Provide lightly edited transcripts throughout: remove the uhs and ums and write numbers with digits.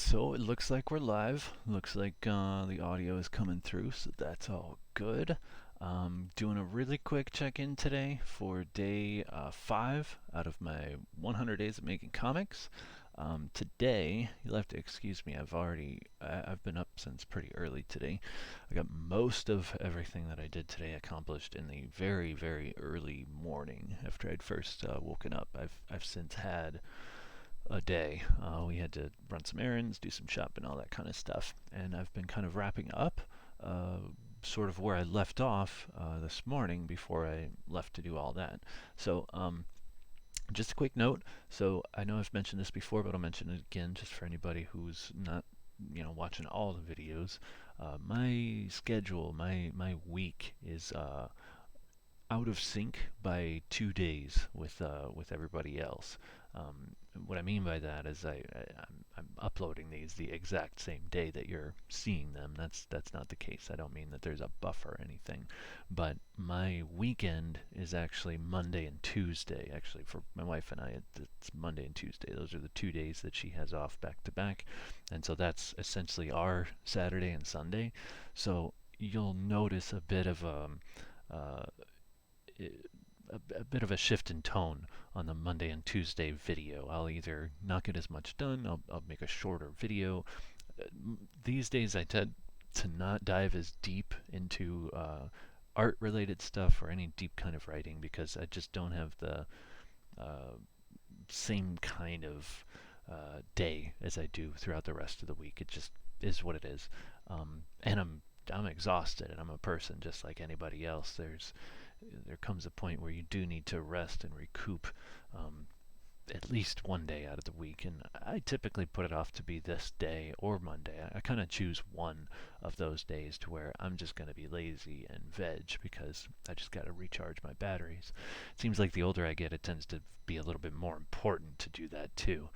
So it looks like we're live. Looks like the audio is coming through, so that's all good. Doing a really quick check-in today for day 5 out of my 100 days of making comics. Today, you'll have to excuse me. I've been up since pretty early today. I got most of everything that I did today accomplished in the very, very early morning after I'd first woken up. I've since had a day. We had to run some errands, do some shopping, all that kind of stuff. And I've been kind of wrapping up uh, sort of where I left off this morning before I left to do all that. So, just a quick note. So, I know I've mentioned this before, but I'll mention it again just for anybody who's not watching all the videos. My schedule, my week is out of sync by 2 days with everybody else. What I mean by that is I'm uploading these the exact same day that you're seeing them. That's not the case. I don't mean that there's a buffer or anything, but my weekend is actually Monday and Tuesday. Actually, for my wife and I, it's Monday and Tuesday. Those are the 2 days that she has off back to back, and so that's essentially our Saturday and Sunday. So you'll notice a bit of uh, a bit of a shift in tone on the Monday and Tuesday video. I'll either not get as much done, I'll make a shorter video. These days I tend to not dive as deep into art related stuff or any deep kind of writing because I just don't have the uh, same kind of day as I do throughout the rest of the week. It just is what it is. And I'm exhausted and I'm a person just like anybody else. There comes a point where you do need to rest and recoup at least one day out of the week, and I typically put it off to be this day or Monday. I kind of choose one of those days to where I'm just going to be lazy and veg because I just got to recharge my batteries. It seems like the older I get, it tends to be a little bit more important to do that too.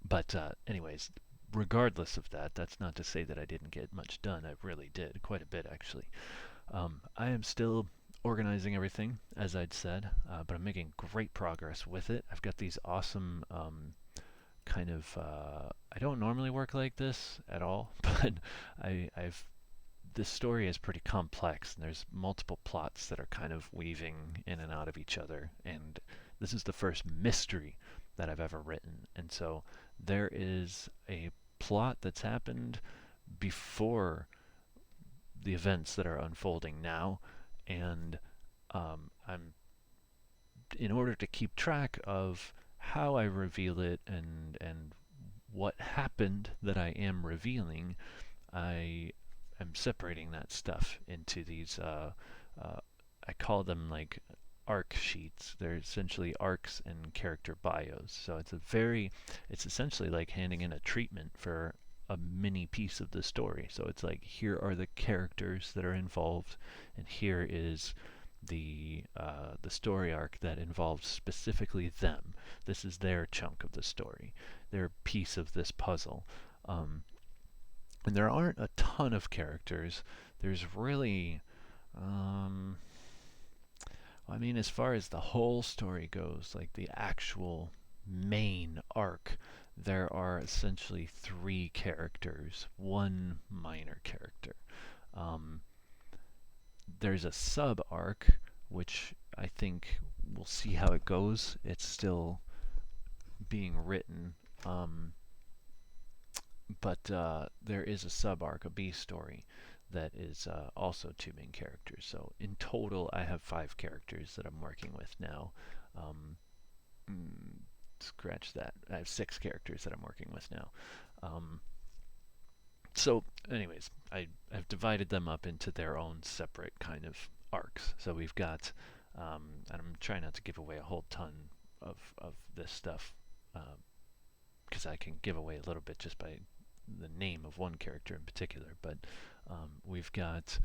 But anyways, regardless of that, that's not to say that I didn't get much done. I really did, quite a bit actually. I am still organizing everything, as I'd said, but I'm making great progress with it. I've got these awesome kind of. I don't normally work like this at all, but I've. This story is pretty complex, and there's multiple plots that are kind of weaving in and out of each other. And this is the first mystery that I've ever written, and so there is a plot that's happened before the events that are unfolding now, and I'm in order to keep track of how I reveal it and what happened that I am revealing, I am separating that stuff into these. Uh, I call them like arc sheets. They're essentially arcs and character bios. So it's essentially like handing in a treatment for a mini piece of the story. So it's like here are the characters that are involved, and here is the story arc that involves specifically them. This is their chunk of the story, their piece of this puzzle. Um, and there aren't a ton of characters. There's really, um, I mean, as far as the whole story goes, like the actual main arc, there are essentially three characters, one minor character. Um, there's a sub arc, which I think we'll see how it goes. It's still being written, um, but there is a sub arc, a B story, that is also two main characters. So in total, I have 5 characters that I'm working with now. Um, Scratch that. I have 6 characters that I'm working with now. Um, so, anyways, I've divided them up into their own separate kind of arcs. So we've got, and I'm trying not to give away a whole ton of this stuff because I can give away a little bit just by the name of one character in particular. But we've got,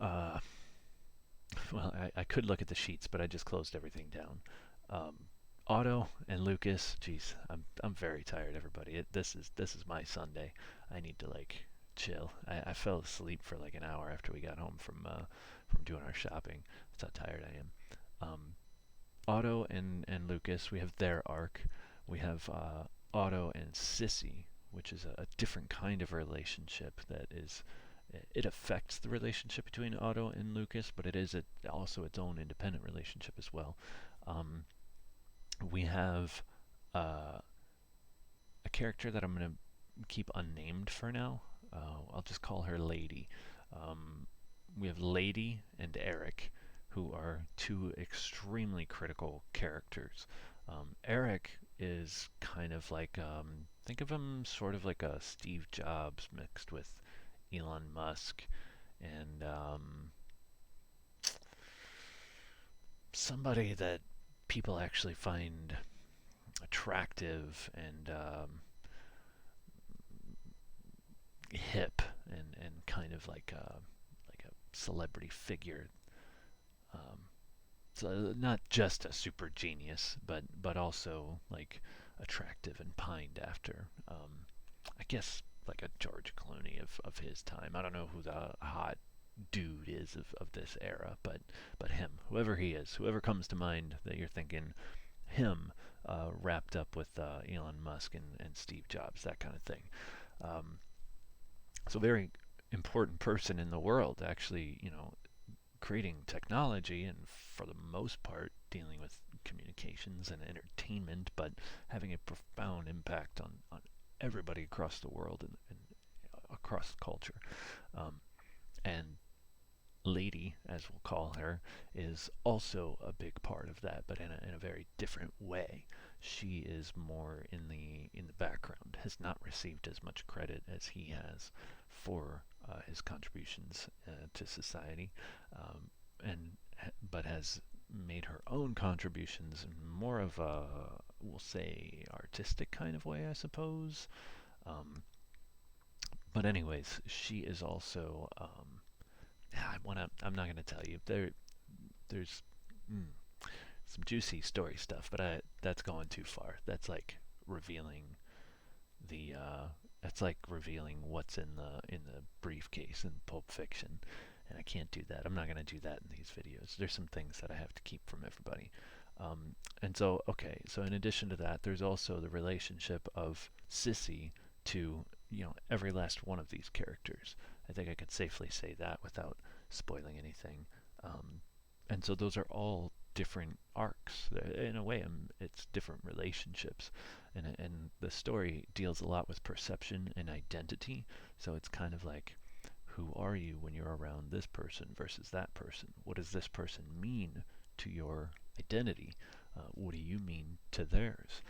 uh, well, I could look at the sheets, but I just closed everything down. Um, Otto and Lucas, geez, I'm very tired, everybody. This is my Sunday. I need to like chill. I fell asleep for like an hour after we got home from doing our shopping. That's how tired I am. Otto and Lucas, we have their arc. We have Otto and Sissy, which is a different kind of relationship that is it affects the relationship between Otto and Lucas, but it is also its own independent relationship as well. Um, we have uh, a character that I'm going to keep unnamed for now. I'll just call her Lady. Um, we have Lady and Eric, who are two extremely critical characters. Eric is kind of like, think of him sort of like a Steve Jobs mixed with Elon Musk and somebody that people actually find attractive and hip and kind of like a celebrity figure. Um, so not just a super genius, but also like attractive and pined after. I guess like a George Clooney of his time. I don't know who the hot dude is of this era, but him, whoever he is, whoever comes to mind that you're thinking him wrapped up with Elon Musk and Steve Jobs, that kind of thing. Um, so very important person in the world, actually, creating technology and for the most part dealing with communications and entertainment, but having a profound impact on everybody across the world and across culture. Um, and Lady, as we'll call her, is also a big part of that, but in a very different way. She is more in the background, has not received as much credit as he has for his contributions to society, and but has made her own contributions in more of a, we'll say, artistic kind of way, I suppose. Um, but anyways, she is also I'm not gonna tell you. There's mm, some juicy story stuff, but that's going too far. Revealing the that's like revealing what's in the briefcase in Pulp Fiction, and I can't do that. I'm not gonna do that in these videos. There's some things that I have to keep from everybody. And so, okay, so in addition to that, there's also the relationship of Sissy to, every last one of these characters. I think I could safely say that without spoiling anything. Um, and so those are all different arcs. In a way, it's different relationships. And the story deals a lot with perception and identity. So it's kind of like, who are you when you're around this person versus that person? What does this person mean to your identity? What do you mean to theirs?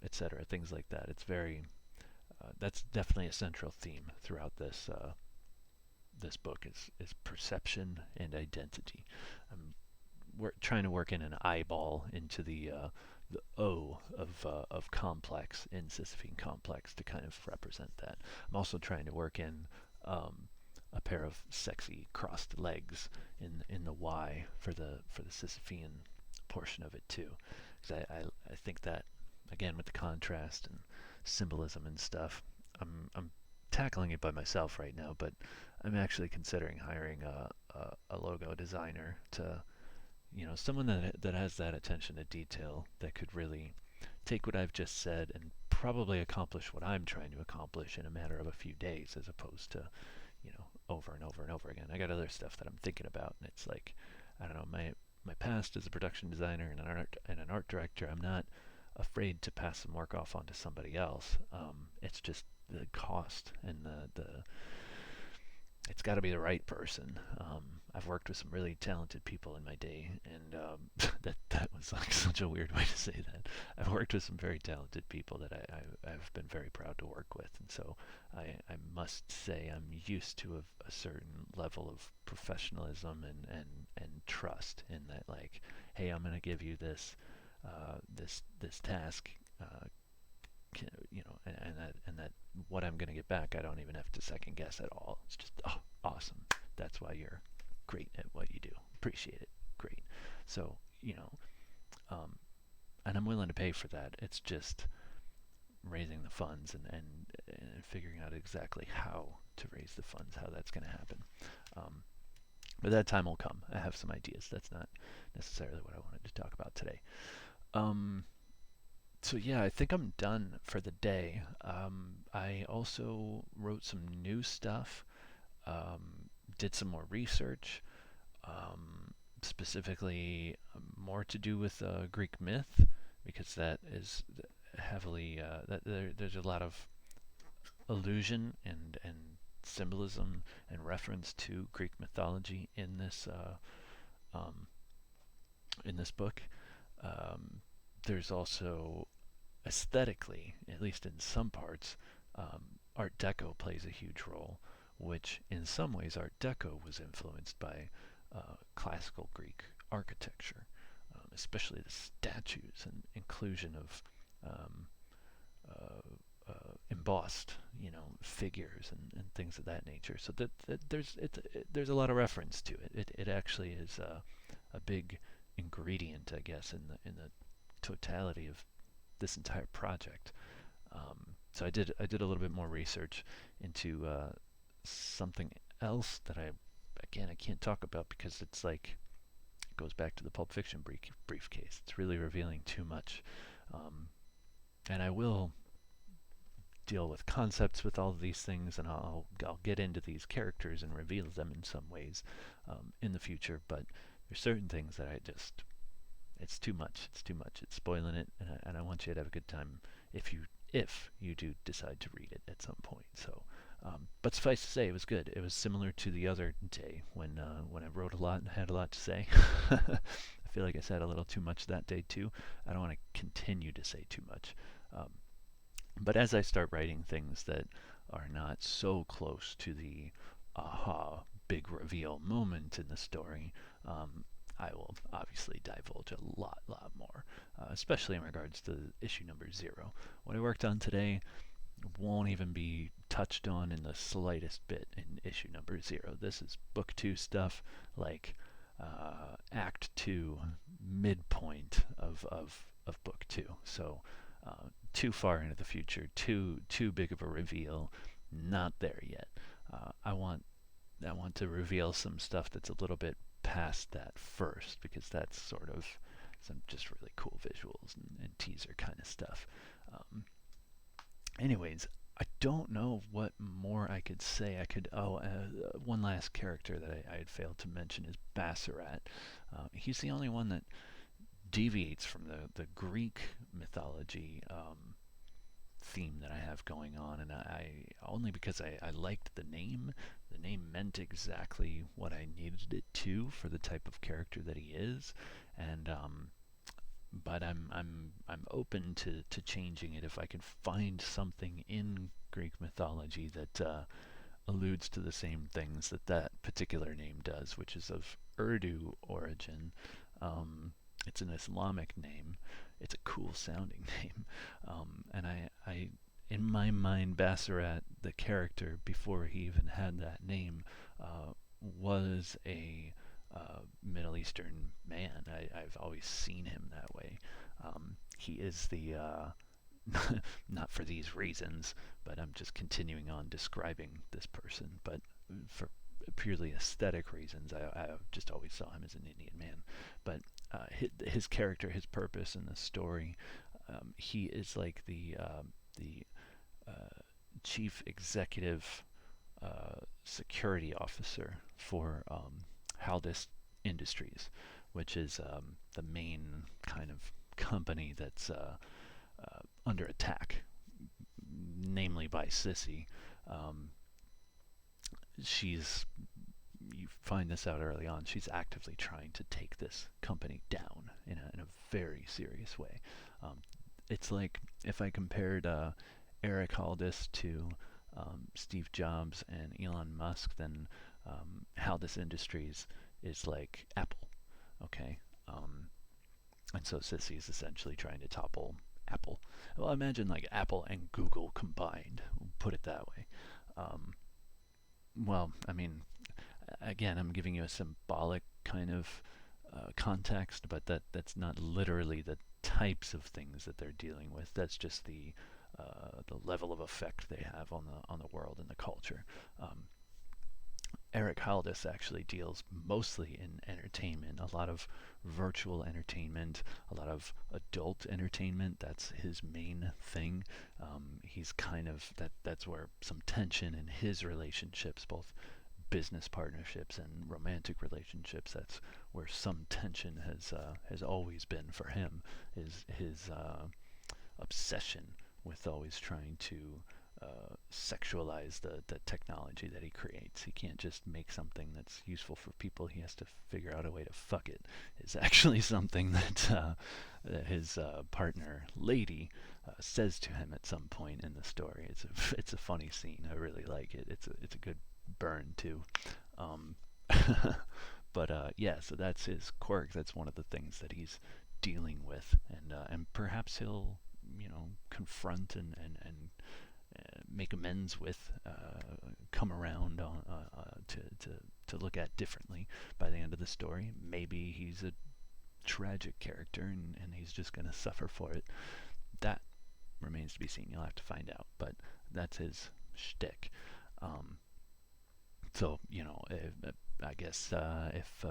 Etc. Things like that. That's definitely a central theme throughout this book is perception and identity. We're trying to work in an eyeball into the O of complex in Sisyphine complex to kind of represent that. I'm also trying to work in um, a pair of sexy crossed legs in the Y for the Sisyphean portion of it too, because I think that again with the contrast and symbolism and stuff, I'm tackling it by myself right now, but I'm actually considering hiring a logo designer to, someone that has that attention to detail that could really take what I've just said and probably accomplish what I'm trying to accomplish in a matter of a few days, as opposed to, over and over and over again. I got other stuff that I'm thinking about, and it's like, I don't know, my past as a production designer and an art director, I'm not afraid to pass some work off onto somebody else. It's just the cost and the it's got to be the right person. I've worked with some really talented people in my day, and that was like such a weird way to say that. I've worked with some very talented people that I've been very proud to work with, and so I must say I'm used to a certain level of professionalism and trust in that, like, hey, I'm going to give you this task. And that what I'm going to get back, I don't even have to second guess at all. It's just, oh, awesome. That's why you're great at what you do. Appreciate it. Great. So, um, and I'm willing to pay for that. It's just raising the funds and figuring out exactly how to raise the funds, how that's going to happen. But that time will come. I have some ideas. That's not necessarily what I wanted to talk about today. Um, So yeah, I think I'm done for the day. I also wrote some new stuff, did some more research, um, specifically more to do with Greek myth, because that is heavily there's a lot of allusion and symbolism and reference to Greek mythology um, in this book. Um, there's also aesthetically, at least in some parts, Art Deco plays a huge role, which in some ways Art Deco was influenced by classical Greek architecture, especially the statues and inclusion of um, embossed, figures and things of that nature. So there's a lot of reference to it. It actually is a big ingredient, I guess, in the totality of this entire project. So I did a little bit more research into something else that I can't talk about because it's like it goes back to the Pulp Fiction briefcase. It's really revealing too much, um, and I will deal with concepts with all of these things, and I'll get into these characters and reveal them in some ways in the future. But there's certain things that I just it's too much. It's too much. It's spoiling it, and I want you to have a good time if you do decide to read it at some point. So, but suffice to say, it was good. It was similar to the other day when I wrote a lot and had a lot to say. I feel like I said a little too much that day too. I don't want to continue to say too much. Um, but as I start writing things that are not so close to the aha big reveal moment in the story, I will obviously divulge a lot more, especially in regards to issue number 0. What I worked on today won't even be touched on in the slightest bit in issue number 0. This is book 2 stuff, like act 2, midpoint of book 2. So too far into the future, too big of a reveal, not there yet. I want to reveal some stuff that's a little bit past that first, because that's sort of some just really cool visuals and teaser kind of stuff. Um, anyways, I don't know what more I could say. One last character that I had failed to mention is Bassarat. He's the only one that deviates from the Greek mythology theme that I have going on, and I only because I liked the name. The name meant exactly what I needed it to for the type of character that he is, and but I'm open to changing it if I can find something in Greek mythology that alludes to the same things that that particular name does, which is of Urdu origin. It's an Islamic name. It's a cool sounding name, and in my mind, Bassarat, the character, before he even had that name, was a Middle Eastern man. I've always seen him that way. He is the not for these reasons, but I'm just continuing on describing this person. But for purely aesthetic reasons, I just always saw him as an Indian man. But his character, his purpose in the story, he is like the chief executive security officer for Haldis Industries, which is the main kind of company that's under attack, namely by Sissy. Um, she's you find this out early on. She's actively trying to take this company down in a very serious way. Um, it's like if I compared Eric Haldis to Steve Jobs and Elon Musk, then Haldis Industries is like Apple. Okay, and so Sissy is essentially trying to topple Apple. Well, imagine like Apple and Google combined. Put it that way. Um, well, I mean, again, I'm giving you a symbolic kind of context, but that's not literally the types of things that they're dealing with. That's just the level of effect they have on the world and the culture. Um, Eric Haldis actually deals mostly in entertainment, a lot of virtual entertainment, a lot of adult entertainment. That's his main thing. He's kind of that's where some tension in his relationships, both business partnerships and romantic relationships. That's where some tension has always been for him. Is his obsession with always trying to sexualize the technology that he creates. He can't just make something that's useful for people. He has to figure out a way to fuck it. Is actually something that his partner, Lady, says to him at some point in the story. It's a funny scene. I really like it. It's a good burn too. Um, but yeah, so that's his quirk. That's one of the things that he's dealing with, and perhaps he'll confront and make amends with, come around to look at differently by the end of the story. Maybe he's a tragic character and he's just going to suffer for it. That remains to be seen. You'll have to find out. But that's his shtick. Um, so I guess if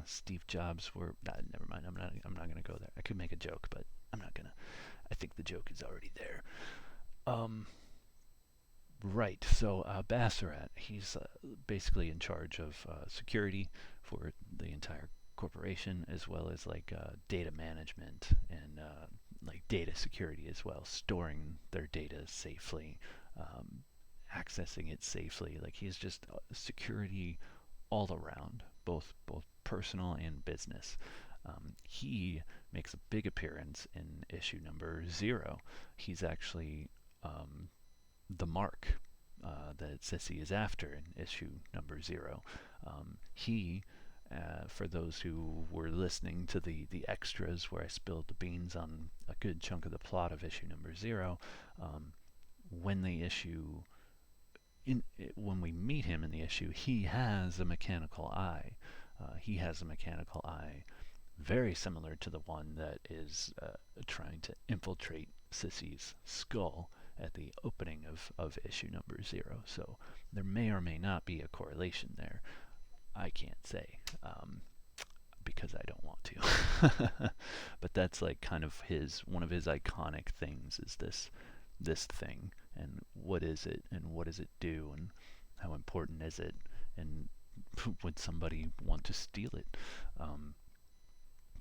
Steve Jobs were, never mind. I'm not gonna go there. I could make a joke, but I'm not gonna. I think the joke is already there. Um, right. So Bassarat, he's basically in charge of security for the entire corporation, as well as like data management and like data security as well, storing their data safely, um, accessing it safely. Like he's just security all around, both personal and business. He makes a big appearance in issue number 0. He's actually the mark that Sissy is after in issue number 0. He, for those who were listening to the extras where I spilled the beans on a good chunk of the plot of issue number 0, when the issue when we meet him in the issue, he has a mechanical eye. He has a mechanical eye very similar to the one that is trying to infiltrate Sissy's skull at the opening of issue number 0. So there may or may not be a correlation there. I can't say because I don't want to. But that's like kind of one of his iconic things is this thing, and what is it, and what does it do, and how important is it, and would somebody want to steal it?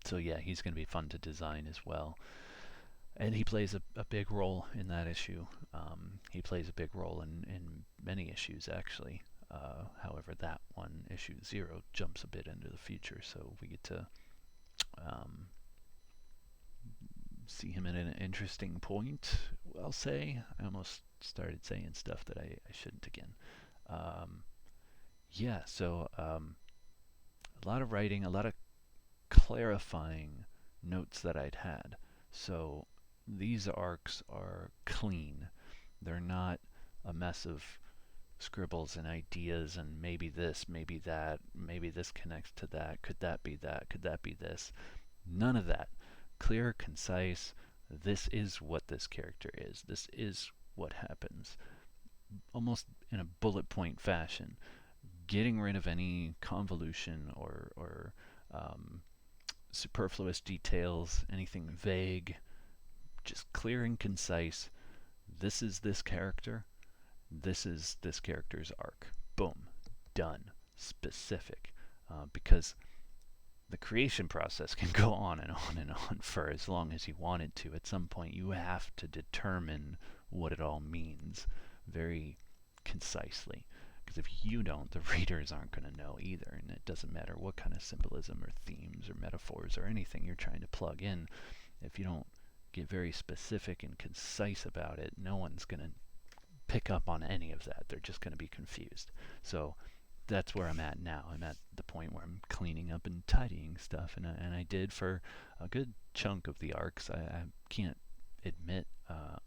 So yeah, he's going to be fun to design as well, and he plays a big role in that issue. He plays a big role in many issues actually. However, that one, issue 0, jumps a bit into the future, so we get to um, see him at an interesting point, I'll say. I almost started saying stuff that I shouldn't again. Um, yeah, so a lot of writing, a lot of clarifying notes that I'd had. So these arcs are clean. They're not a mess of scribbles and ideas and maybe this, maybe that, maybe this connects to that, could that be that, could that be this. None of that. Clear, concise, this is what this character is. This is what happens. Almost in a bullet point fashion. Getting rid of any convolution or superfluous details, anything vague. Just clear and concise. This is this character. This is this character's arc. Boom. Done. Specific. Because the creation process can go on and on and on for as long as you want it to. At some point, you have to determine what it all means very concisely. Because if you don't, the readers aren't going to know either. And it doesn't matter what kind of symbolism or themes or metaphors or anything you're trying to plug in. If you don't get very specific and concise about it, no one's going to pick up on any of that. They're just going to be confused. So that's where I'm at now. I'm at the point where I'm cleaning up and tidying stuff, and I did for a good chunk of the arcs. I can't admit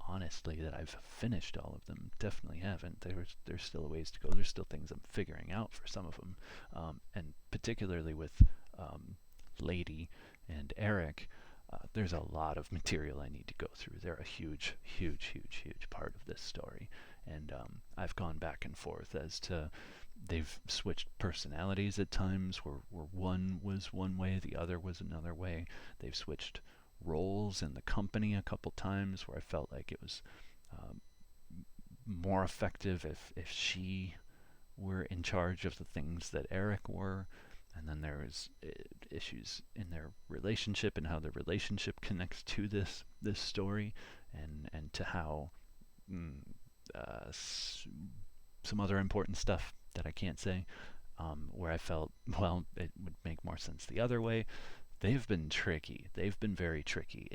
honestly that I've finished all of them. Definitely haven't. There's still a ways to go. There's still things I'm figuring out for some of them, and particularly with Lady and Eric. There's a lot of material I need to go through. They're a huge, huge, huge, huge part of this story, and I've gone back and forth as to they've switched personalities at times where one was one way, the other was another way. They've switched roles in the company a couple times where I felt like it was um, more effective if she were in charge of the things that Eric were. And then there was issues in their relationship and how the relationship connects to this story, and to how mm, some other important stuff that I can't say, where I felt, well, it would make more sense the other way. They've been tricky. They've been very tricky.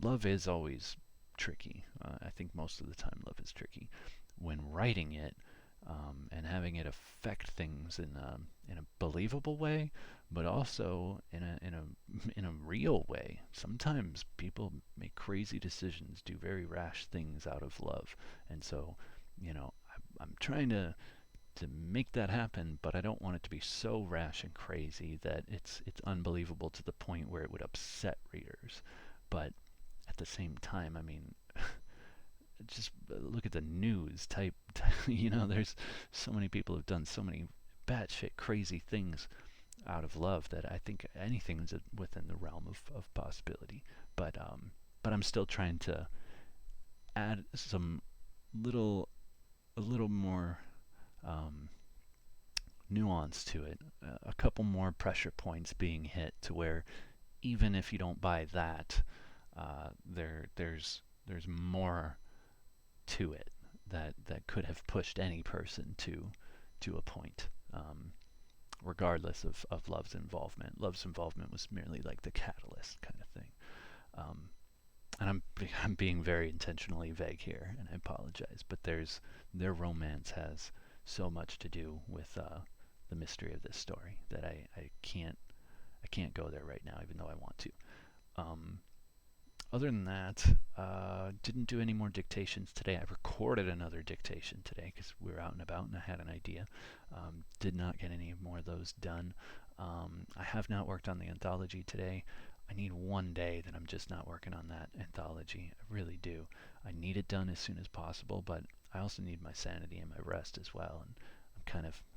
Love is always tricky. I think most of the time love is tricky. When writing it, and having it affect things in a believable way, but also in a real way. Sometimes people make crazy decisions, do very rash things out of love, and so, I'm trying to make that happen, but I don't want it to be so rash and crazy that it's unbelievable to the point where it would upset readers. But at the same time, I mean, just look at the news type. There's so many people who've done so many batshit crazy things out of love that I think anything's within the realm of possibility. But I'm still trying to add little a little more um, nuance to it, a couple more pressure points being hit to where even if you don't buy that, there's more to it that could have pushed any person to a point, regardless of Love's involvement. Love's involvement was merely like the catalyst kind of thing. Um, and I'm being very intentionally vague here, and I apologize, but their romance has so much to do with the mystery of this story that I can't go there right now, even though I want to. Um, Other than that, didn't do any more dictations today. I recorded another dictation today because we were out and about and I had an idea. Did not get any more of those done. I have not worked on the anthology today. I need one day that I'm just not working on that anthology. I really do. I need it done as soon as possible, but I also need my sanity and my rest as well. And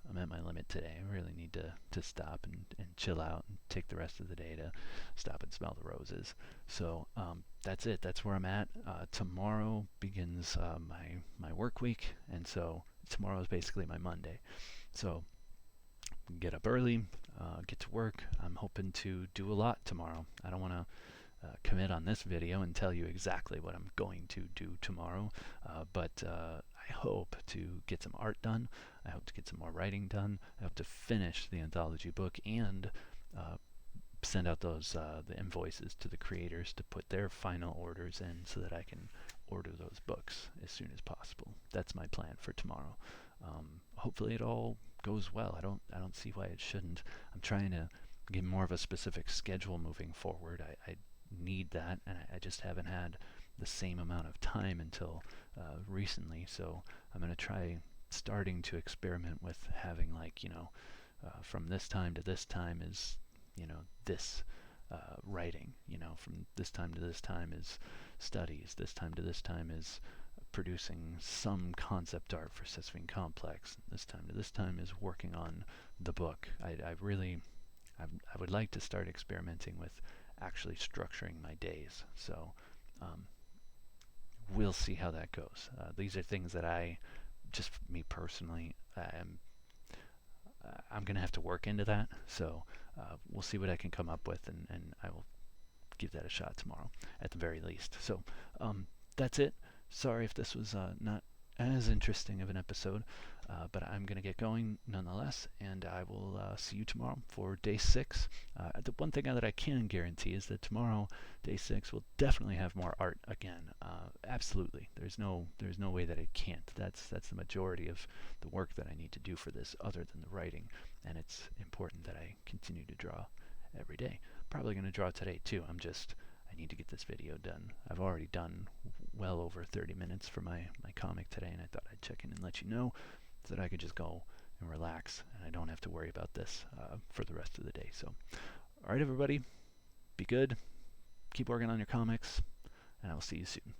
I'm at my limit today. I really need to stop and chill out and take the rest of the day to stop and smell the roses. So that's it. That's where I'm at. Tomorrow begins my work week, and so tomorrow is basically my Monday. So get up early, get to work. I'm hoping to do a lot tomorrow. I don't want to commit on this video and tell you exactly what I'm going to do tomorrow, but I hope to get some art done. I hope to get some more writing done. I hope to finish the anthology book and uh, send out the invoices to the creators to put their final orders in so that I can order those books as soon as possible. That's my plan for tomorrow. Hopefully it all goes well. I don't see why it shouldn't. I'm trying to get more of a specific schedule moving forward. I need that, and I just haven't had the same amount of time until recently. So I'm going to try starting to experiment with having, like, from this time to this time is, this writing. From this time to this time is studies. This time to this time is producing some concept art for Se5 Complex. This time to this time is working on the book. I would like to start experimenting with actually structuring my days. So um, we'll see how that goes. These are things that just me personally, I'm going to have to work into that. So we'll see what I can come up with, and I will give that a shot tomorrow at the very least. So that's it. Sorry if this was not as interesting of an episode, but I'm going to get going nonetheless, and I will see you tomorrow for day 6. The one thing that I can guarantee is that tomorrow, day 6, will definitely have more art again. Absolutely. There's no way that it can't. That's the majority of the work that I need to do for this, other than the writing, and it's important that I continue to draw every day. Probably going to draw today too. I need to get this video done. I've already done well over 30 minutes for my comic today, and I thought I'd check in and let you know so that I could just go and relax, and I don't have to worry about this for the rest of the day. So, all right, everybody, be good. Keep working on your comics, and I will see you soon.